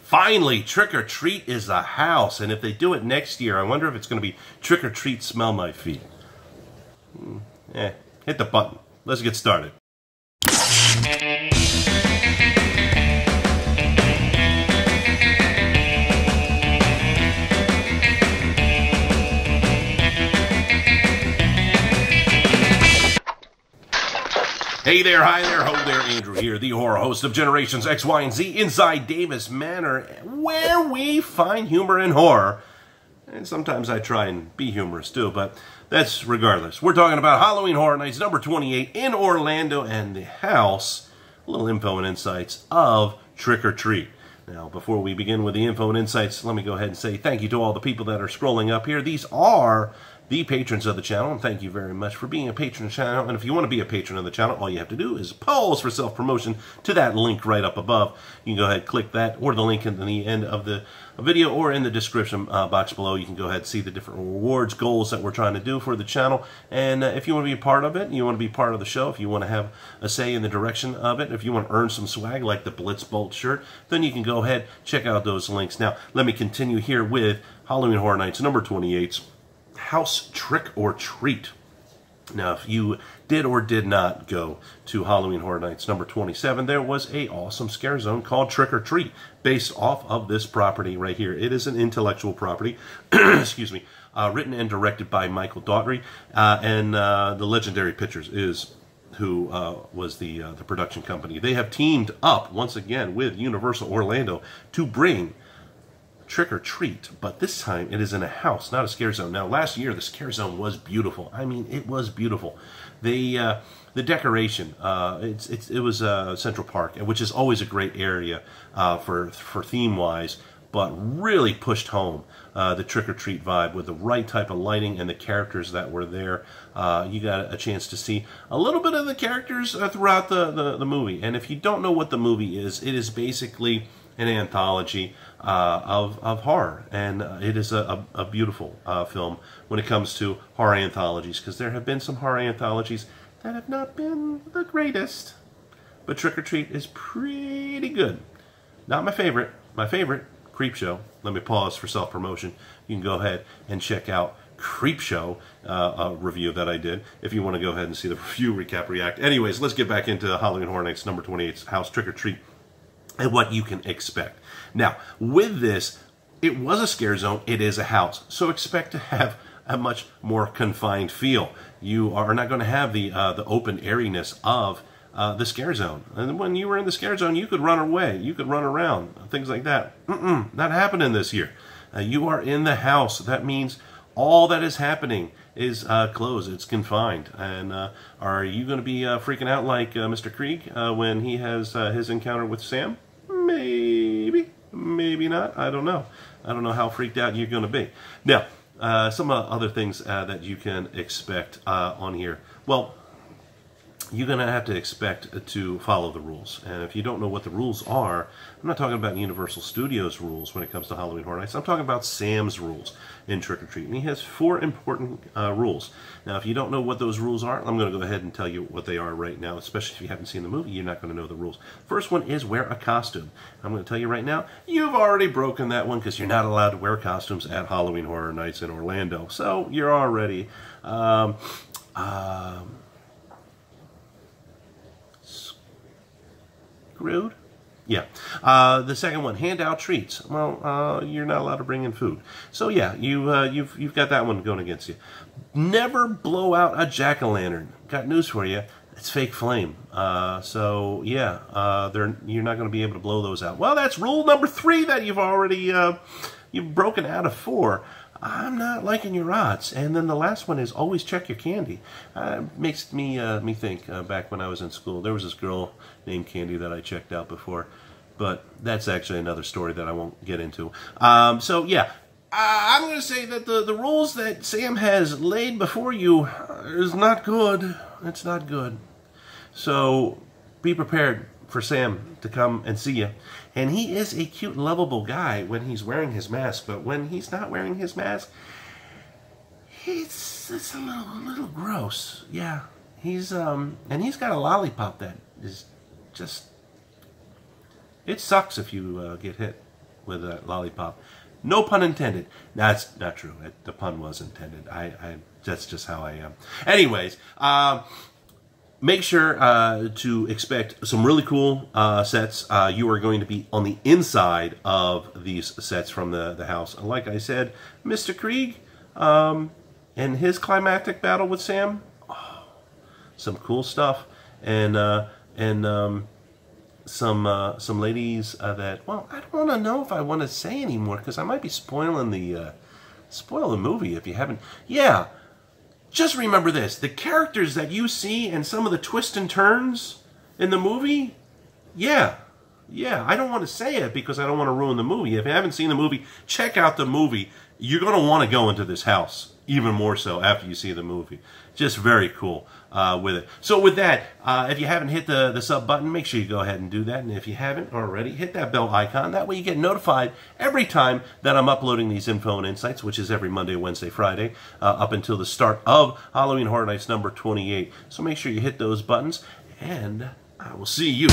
Finally, Trick or Treat is a house, and if they do it next year, I wonder if it's going to be Trick or Treat Smell My Feet. Hit the button. Let's get started. Hey there, hi there, ho there, Andrew here, the horror host of Generations X, Y, and Z inside Davis Manor, where we find humor in horror. And sometimes I try and be humorous too, but that's regardless. We're talking about Halloween Horror Nights number 28 in Orlando and the house, a little info and insights of Trick or Treat. Now, before we begin with the info and insights, let me go ahead and say thank you to all the people that are scrolling up here. These are the patrons of the channel, and thank you very much for being a patron of the channel. And if you want to be a patron of the channel, all you have to do is pause for self-promotion to that link right up above. You can go ahead and click that, or the link in the end of the video, or in the description box below. You can go ahead and see the different rewards, goals that we're trying to do for the channel. And if you want to be a part of it, you want to be part of the show, if you want to have a say in the direction of it, if you want to earn some swag like the Blitzbolt shirt, then you can go ahead, check out those links. Now, let me continue here with Halloween Horror Nights number 28. House Trick or Treat. Now, if you did or did not go to Halloween Horror Nights number 27, there was a awesome scare zone called Trick or Treat, based off of this property right here. It is an intellectual property, excuse me, written and directed by Michael Daughtry, and the Legendary Pictures is who was the production company. They have teamed up once again with Universal Orlando to bring Trick or Treat, but this time it is in a house, not a scare zone. Now, last year the scare zone was beautiful. I mean, it was beautiful. The decoration, it was Central Park, which is always a great area for theme wise, but really pushed home the Trick or Treat vibe with the right type of lighting and the characters that were there. You got a chance to see a little bit of the characters throughout the movie. And if you don't know what the movie is, it is basically an anthology of horror, and it is a beautiful film when it comes to horror anthologies, because there have been some horror anthologies that have not been the greatest, but Trick or Treat is pretty good. Not my favorite. My favorite, Creepshow. Let me pause for self-promotion. You can go ahead and check out Creepshow, a review that I did, if you want to go ahead and see the review, recap, react. Anyways, let's get back into Halloween Horror Nights number 28's House Trick or Treat and what you can expect. Now, with this, it was a scare zone, it is a house, so expect to have a much more confined feel. You are not going to have the open airiness of the scare zone. And when you were in the scare zone, you could run away, you could run around, things like that. Not happening this year. You are in the house. That means all that is happening is closed. It's confined. And are you going to be freaking out like Mr. Krieg when he has his encounter with Sam? Maybe. Maybe not. I don't know. I don't know how freaked out you're going to be. Now, some other things that you can expect on here. Well, you're going to have to expect to follow the rules. And if you don't know what the rules are, I'm not talking about Universal Studios rules when it comes to Halloween Horror Nights. I'm talking about Sam's rules in Trick or Treat. And he has 4 important rules. Now, if you don't know what those rules are, I'm going to go ahead and tell you what they are right now, especially if you haven't seen the movie. You're not going to know the rules. First one is wear a costume. I'm going to tell you right now, you've already broken that one because you're not allowed to wear costumes at Halloween Horror Nights in Orlando. So you're already screwed? Yeah. The second one, hand out treats. Well, you're not allowed to bring in food. So yeah, you've got that one going against you. Never blow out a jack-o'-lantern. Got news for you. It's fake flame. So yeah, you're not going to be able to blow those out. Well, that's rule number 3 that you've already you've broken out of 4. I'm not liking your odds. And then the last one is always check your candy. Makes me think back when I was in school. There was this girl named Candy that I checked out before, but that's actually another story that I won't get into. So yeah, I'm going to say that the rules that Sam has laid before you is not good. It's not good. So be prepared for Sam to come and see you. And he is a cute, lovable guy when he's wearing his mask, but when he's not wearing his mask, it's a little gross. Yeah, and he's got a lollipop that is just, it sucks if you get hit with that lollipop. No pun intended. That's not true. The pun was intended. That's just how I am. Anyways, make sure to expect some really cool sets. You are going to be on the inside of these sets from the house. Like I said, Mr. Krieg and his climactic battle with Sam. Oh, some cool stuff. And some ladies that, well, I don't want to know if I want to say anymore because I might be spoiling the movie if you haven't. Yeah, just remember this: the characters that you see and some of the twists and turns in the movie. Yeah, I don't want to say it because I don't want to ruin the movie. If you haven't seen the movie, check out the movie. You're going to want to go into this house even more so after you see the movie. Just very cool with it. So with that, if you haven't hit the sub button, make sure you go ahead and do that. And if you haven't already, hit that bell icon. That way you get notified every time that I'm uploading these info and insights, which is every Monday, Wednesday, Friday, up until the start of Halloween Horror Nights number 28. So make sure you hit those buttons, and I will see you